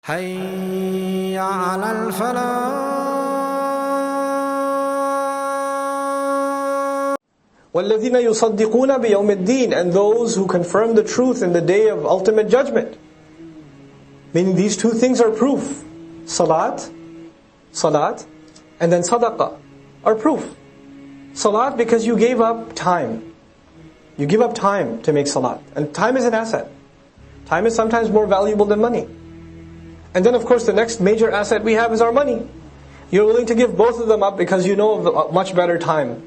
حي على الفلاح. وَالَّذِينَ يُصَدِّقُونَ بِيَوْمِ الدِّينِ, and those who confirm the truth in the day of ultimate judgment. Meaning these two things are proof. Salat, and then sadaqah are proof. Salat because you gave up time. You give up time to make salat. And time is an asset. Time is sometimes more valuable than money. And then of course the next major asset we have is our money. You're willing to give both of them up because you know of a much better time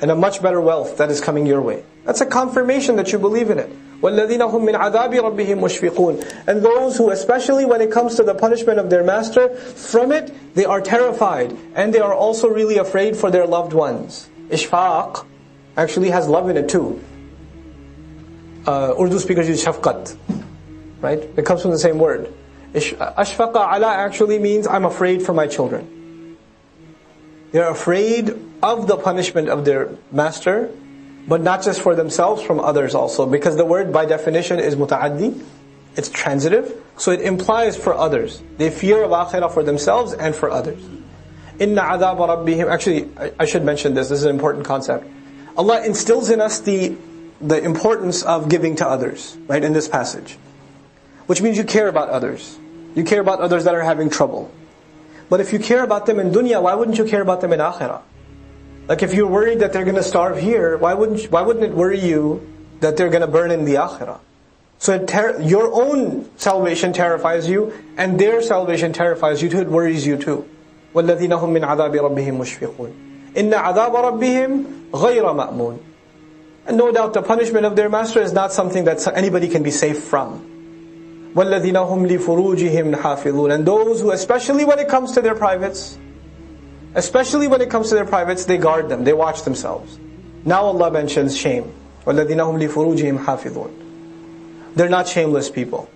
and a much better wealth that is coming your way. That's a confirmation that you believe in it. وَالَّذِينَ هُمْ مِنْ عَذَابِ رَبِّهِمْ مُشْفِقُونَ, and those who, especially when it comes to the punishment of their master, from it they are terrified, and they are also really afraid for their loved ones. Ishfaq actually has love in it too. Urdu speakers use shafqat, right? It comes from the same word. Ashfaqa ala actually means I'm afraid for my children. They're afraid of the punishment of their master, but not just for themselves, from others also. Because the word by definition is muta'addi, it's transitive, so it implies for others. They fear of akhirah for themselves and for others. Inna adhab rabbihim, actually I should mention this is an important concept. Allah instills in us the importance of giving to others, right, in this passage. Which means you care about others. You care about others that are having trouble. But if you care about them in dunya, why wouldn't you care about them in akhirah? Like if you're worried that they're going to starve here, why wouldn't it worry you that they're going to burn in the akhirah? So your own salvation terrifies you, and their salvation terrifies you too, it worries you too. وَالَّذِينَ هُمْ مِنْ عَذَابِ رَبِّهِمْ مُشْفِقُونَ إِنَّ عَذَابَ رَبِّهِمْ غَيْرَ مَأْمُونَ. And no doubt the punishment of their master is not something that anybody can be safe from. وَالَّذِينَ هُمْ لِفُرُوجِهِمْ حَافِظُونَ, and those who, especially when it comes to their privates, they guard them, they watch themselves. Now Allah mentions shame. وَالَّذِينَ هُمْ لِفُرُوجِهِمْ حَافِظُونَ. They're not shameless people.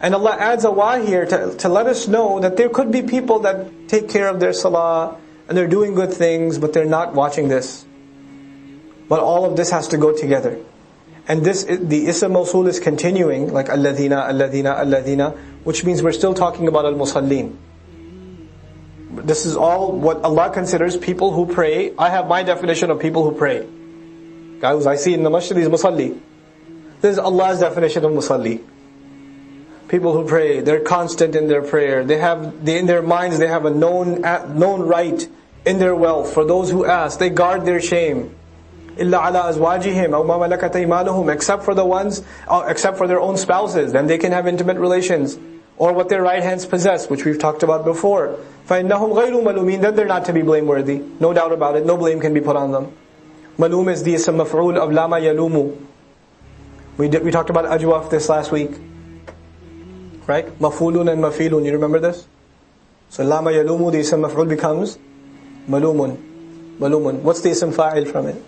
And Allah adds a why here to let us know that there could be people that take care of their salah, and they're doing good things, but they're not watching this. But all of this has to go together. And the ism mawsul is continuing, like alladhina, alladhina, alladhina, which means we're still talking about al-musallin. This is all what Allah considers people who pray. I have my definition of people who pray. Guys, I see in the masjid is musalli. This is Allah's definition of musalli. People who pray, they're constant in their prayer. In their minds they have a known right in their wealth. For those who ask, they guard their shame. إِلَّا عَلَىٰ أَزْوَاجِهِمْ أَوْ مَا مَلَكَتْ أَيْمَانُهُمْ, except for their own spouses, then they can have intimate relations, or what their right hands possess, which we've talked about before. فَإِنَّهُمْ غَيْرُ مَلُومِينَ, then they're not to be blameworthy. No doubt about it, no blame can be put on them. Malum is the ism maf'ul of lama yalumu. We talked about ajwaf this last week. Right? Mafulun and mafilun, you remember this? So lama yalumu, the ism maf'ul becomes malumun. Malumun. What's the ism fa'il from it?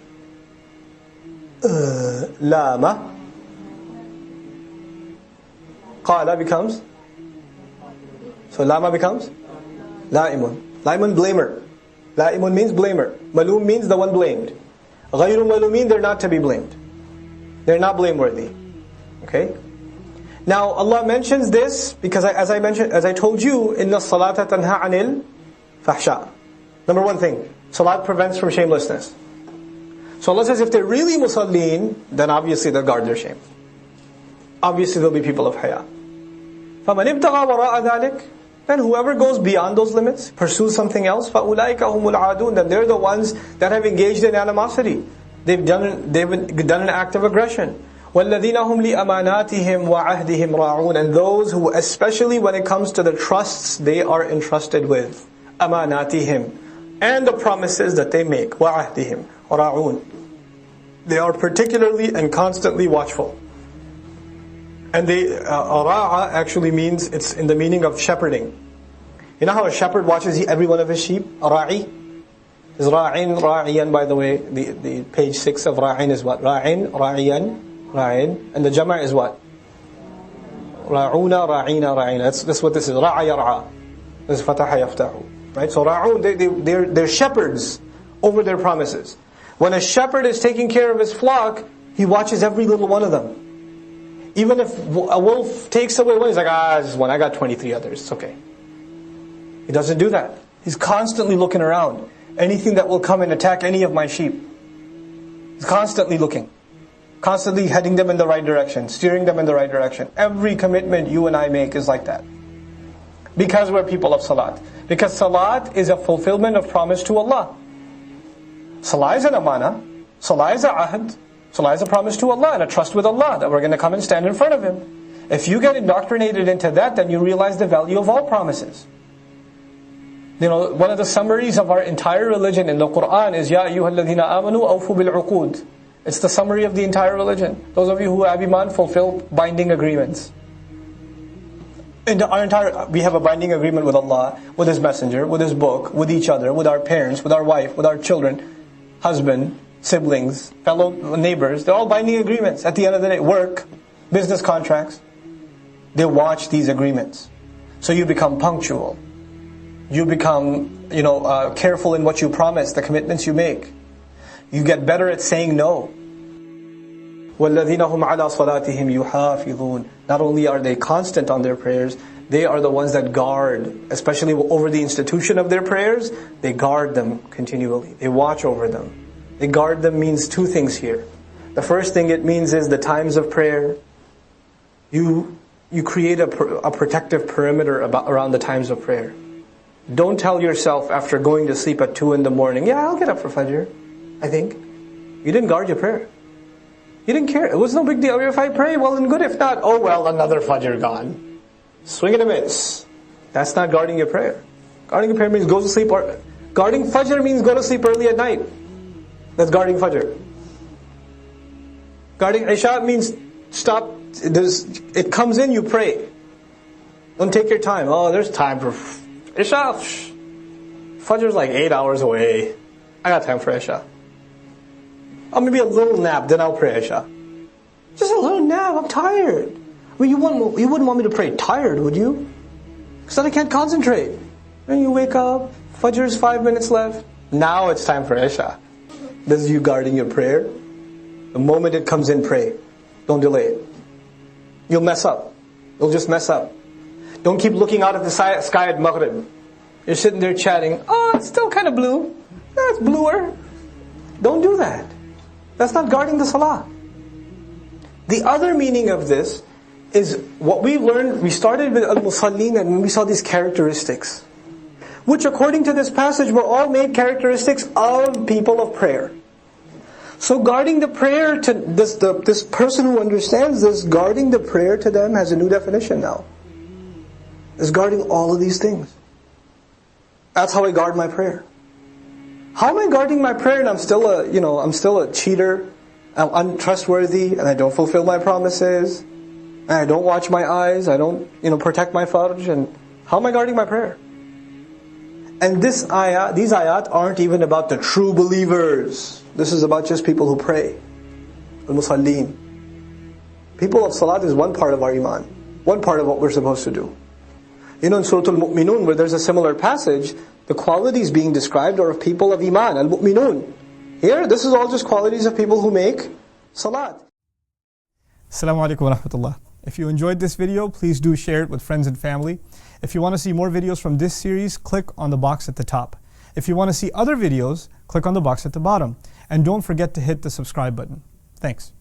Lama. Qala becomes? So lama becomes? La'imun. La'imun, blamer. La'imun means blamer. Malum means the one blamed. Ghayru malumin, they're not to be blamed. They're not blameworthy. Okay? Now Allah mentions this because as I told you, inna salata tanha anil fahsha. Number one thing, salat prevents from shamelessness. So Allah says if they're really musallin, then obviously they'll guard their shame. Obviously they'll be people of haya. فَمَنِ ابْتَغَى وَرَاءَ ذَلِكَ, then whoever goes beyond those limits, pursues something else, فَأُولَٰئِكَ هُمُ الْعَادُونَ, then they're the ones that have engaged in animosity. They've done an act of aggression. وَالَّذِينَ هُمْ لِأَمَانَاتِهِمْ وَعَهْدِهِمْ رَاعُونَ, and those who, especially when it comes to the trusts they are entrusted with, أَمَانَاتِهِمْ, and the promises that they make, وَعَهْدِهِمْ رَاعُونَ, they are particularly and constantly watchful. And ra'a actually means, it's in the meaning of shepherding. You know how a shepherd watches every one of his sheep? Ra'i is ra'in, ra'iyan, by the way. The page 6 of ra'in is what? Ra'in, ra'iyan, ra'in. And the jama' is what? Ra'una, ra'ina, ra'ina. That's what this is. Ra'a yar'a. This is fataha yaftahu. Right? So ra'un, they're shepherds over their promises. When a shepherd is taking care of his flock, he watches every little one of them. Even if a wolf takes away one, he's like, this is one, I got 23 others, it's okay. He doesn't do that. He's constantly looking around. Anything that will come and attack any of my sheep. He's constantly looking. Constantly heading them in the right direction, steering them in the right direction. Every commitment you and I make is like that. Because we're people of salat. Because salat is a fulfillment of promise to Allah. Salah is an amana. Salah is a ahd. Salah is a promise to Allah and a trust with Allah that we're going to come and stand in front of Him. If you get indoctrinated into that, then you realize the value of all promises. You know, one of the summaries of our entire religion in the Quran is Ya ayyuhalladhina amanu awfu bil uqud. It's the summary of the entire religion. Those of you who have iman, fulfill binding agreements. We have a binding agreement with Allah, with His Messenger, with His book, with each other, with our parents, with our wife, with our children, husband, siblings, fellow neighbors. They're all binding agreements. At the end of the day, work, business contracts. They watch these agreements. So you become punctual. You become, careful in what you promise, the commitments you make. You get better at saying no. وَالَّذِينَ هُمْ عَلَى صَلَاتِهِمْ يُحَافِظُونَ. Not only are they constant on their prayers, they are the ones that guard, especially over the institution of their prayers, they guard them continually. They watch over them. They guard them means two things here. The first thing it means is the times of prayer. You create a protective perimeter around the times of prayer. Don't tell yourself after going to sleep at 2 in the morning, yeah, I'll get up for Fajr, I think. You didn't guard your prayer. You didn't care. It was no big deal. If I pray, well and good. If not, oh well, another Fajr gone. Swing and a miss. That's not guarding your prayer. Guarding your prayer means go to sleep. Guarding Fajr means go to sleep early at night. That's guarding Fajr. Guarding Isha means stop. It comes in, you pray. Don't take your time. Oh, there's time for Isha. Fajr's like 8 hours away. I got time for Isha. Oh, maybe a little nap, then I'll pray Isha. Just a little nap, I'm tired. I mean, you wouldn't want me to pray tired, would you? Because then I can't concentrate. Then you wake up, Fajr's 5 minutes left. Now it's time for Isha. This is you guarding your prayer. The moment it comes in, pray. Don't delay it. You'll mess up. You'll just mess up. Don't keep looking out at the sky at Maghrib. You're sitting there chatting, oh, it's still kind of blue. It's bluer. Don't do that. That's not guarding the salah. The other meaning of this is what we learned. We started with al-musallin and we saw these characteristics, which according to this passage were all made characteristics of people of prayer. So guarding the prayer to this person who understands this, guarding the prayer to them has a new definition now. Is guarding all of these things. That's how I guard my prayer. How am I guarding my prayer and I'm still a cheater, I'm untrustworthy, and I don't fulfill my promises, and I don't watch my eyes, I don't, protect my farj, and how am I guarding my prayer? And these ayat aren't even about the true believers. This is about just people who pray. Al-Musallin. People of salat is one part of our iman. One part of what we're supposed to do. In Surah Al-Mu'minun, where there's a similar passage, the qualities being described are of people of iman, al-mu'minun. Here, this is all just qualities of people who make salat. Assalamu alaikum wa rahmatullah. If you enjoyed this video, please do share it with friends and family. If you want to see more videos from this series, click on the box at the top. If you want to see other videos, click on the box at the bottom. And don't forget to hit the subscribe button. Thanks.